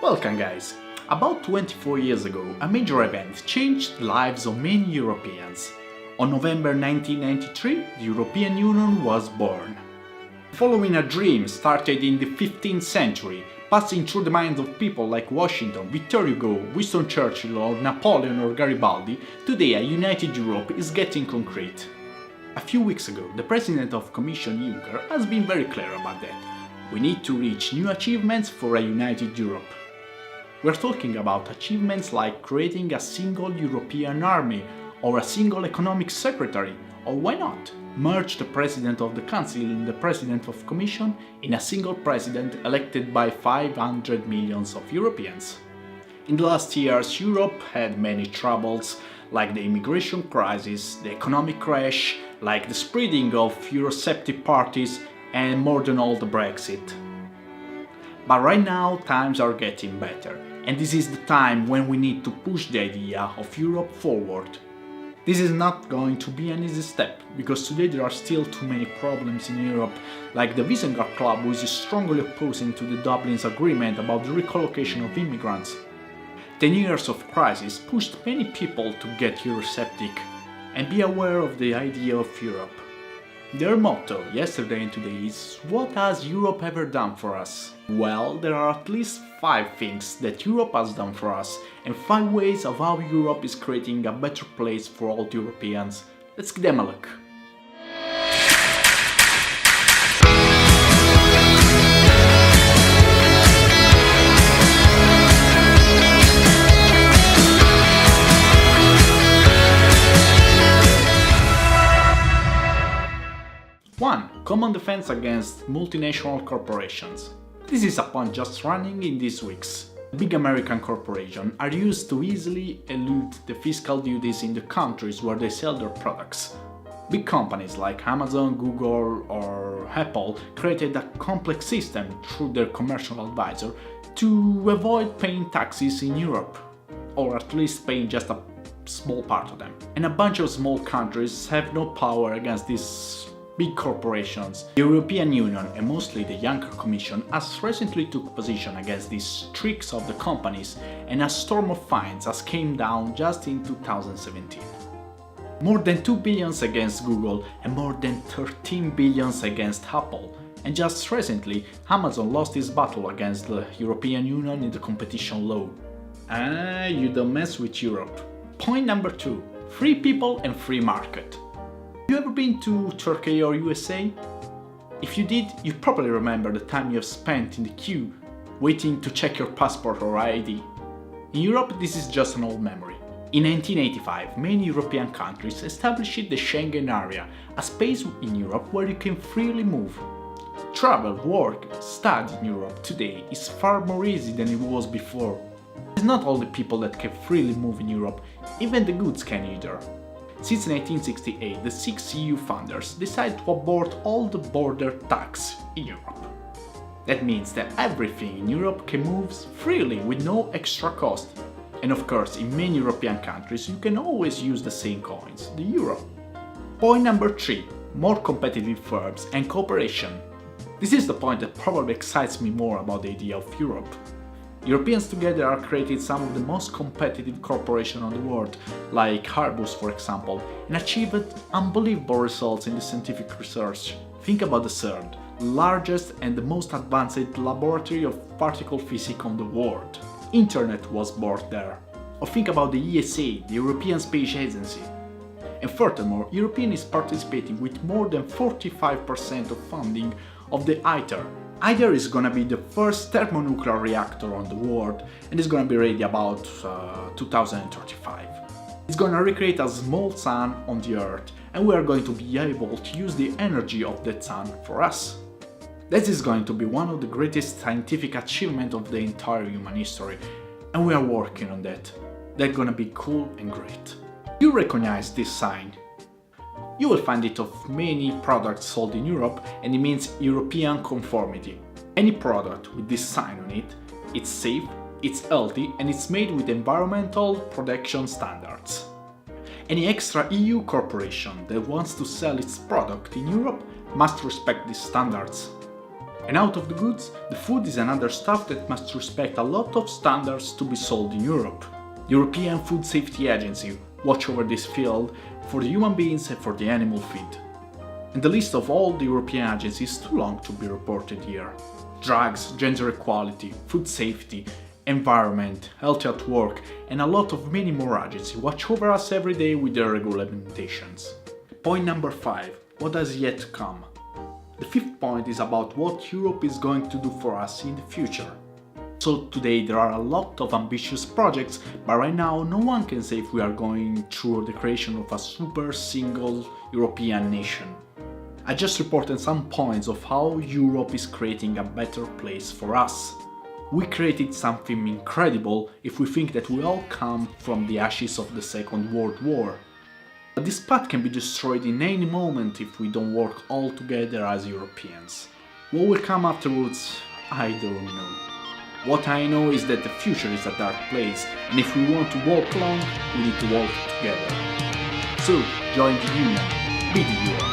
Welcome guys! About 24 years ago, a major event changed the lives of many Europeans. On November 1993, the European Union was born. Following a dream started in the 15th century, passing through the minds of people like Washington, Victor Hugo, Winston Churchill or Napoleon or Garibaldi, today a united Europe is getting concrete. A few weeks ago, the President of Commission Juncker has been very clear about that. We need to reach new achievements for a united Europe. We're talking about achievements like creating a single European army or a single economic secretary, or why not, merge the President of the Council and the President of Commission in a single President elected by 500 million of Europeans. In the last years, Europe had many troubles, like the immigration crisis, the economic crash, like the spreading of Eurosceptic parties, and more than all the Brexit. But right now times are getting better, and this is the time when we need to push the idea of Europe forward. This is not going to be an easy step, because today there are still too many problems in Europe, like the Visegrad Club, who is strongly opposing to the Dublin's agreement about the recollocation of immigrants. 10 years of crisis pushed many people to get Eurosceptic and be aware of the idea of Europe. Their motto, yesterday and today, is "What has Europe ever done for us?" Well, there are at least 5 things that Europe has done for us, and 5 ways of how Europe is creating a better place for all Europeans. Let's give them a look. One, common defense against multinational corporations. This is a point just running in these weeks. Big American corporations are used to easily elude the fiscal duties in the countries where they sell their products. Big companies like Amazon, Google or Apple created a complex system through their commercial advisor to avoid paying taxes in Europe, or at least paying just a small part of them. And a bunch of small countries have no power against these big corporations. The European Union, and mostly the Juncker Commission, has recently took position against these tricks of the companies, and a storm of fines has came down just in 2017. More than 2 billion against Google and more than 13 billion against Apple. And just recently, Amazon lost its battle against the European Union in the competition law. You don't mess with Europe. Point number 2. Free people and free market. Have you ever been to Turkey or USA? If you did, you probably remember the time you have spent in the queue, waiting to check your passport or ID. In Europe, this is just an old memory. In 1985, many European countries established the Schengen area, a space in Europe where you can freely move. Travel, work, study in Europe today is far more easy than it was before. It's not all the people that can freely move in Europe, even the goods can either. Since 1968, the 6 EU founders decided to abort all the border tax in Europe. That means that everything in Europe can move freely with no extra cost. And of course, in many European countries you can always use the same coins, the euro. Point number 3. More competitive firms and cooperation. This is the point that probably excites me more about the idea of Europe. Europeans together have created some of the most competitive corporations on the world, like Airbus for example, and achieved unbelievable results in the scientific research. Think about the CERN, the largest and the most advanced laboratory of particle physics on the world. Internet was born there. Or think about the ESA, the European Space Agency. And furthermore, Europe is participating with more than 45% of funding of the ITER. ITER is gonna be the first thermonuclear reactor on the world, and it's gonna be ready about 2035. It's gonna recreate a small sun on the Earth, and we are going to be able to use the energy of that sun for us. This is going to be one of the greatest scientific achievements of the entire human history, and we are working on that. That's gonna be cool and great. You recognize this sign? You will find it of many products sold in Europe, and it means European conformity. Any product with this sign on it, it's safe, it's healthy, and it's made with environmental protection standards. Any extra EU corporation that wants to sell its product in Europe must respect these standards. And out of the goods, the food is another stuff that must respect a lot of standards to be sold in Europe. The European Food Safety Agency watch over this field for the human beings and for the animal feed. And the list of all the European agencies is too long to be reported here. Drugs, gender equality, food safety, environment, health at work, and a lot of many more agencies watch over us every day with their regulamentations. Point number 5. What has yet to come? The fifth point is about what Europe is going to do for us in the future. So today there are a lot of ambitious projects, but right now no one can say if we are going through the creation of a super single European nation. I just reported some points of how Europe is creating a better place for us. We created something incredible if we think that we all come from the ashes of the Second World War. But this path can be destroyed in any moment if we don't work all together as Europeans. What will come afterwards, I don't know. What I know is that the future is a dark place, and if we want to walk along, we need to walk together. So, join the Union, be the Europe.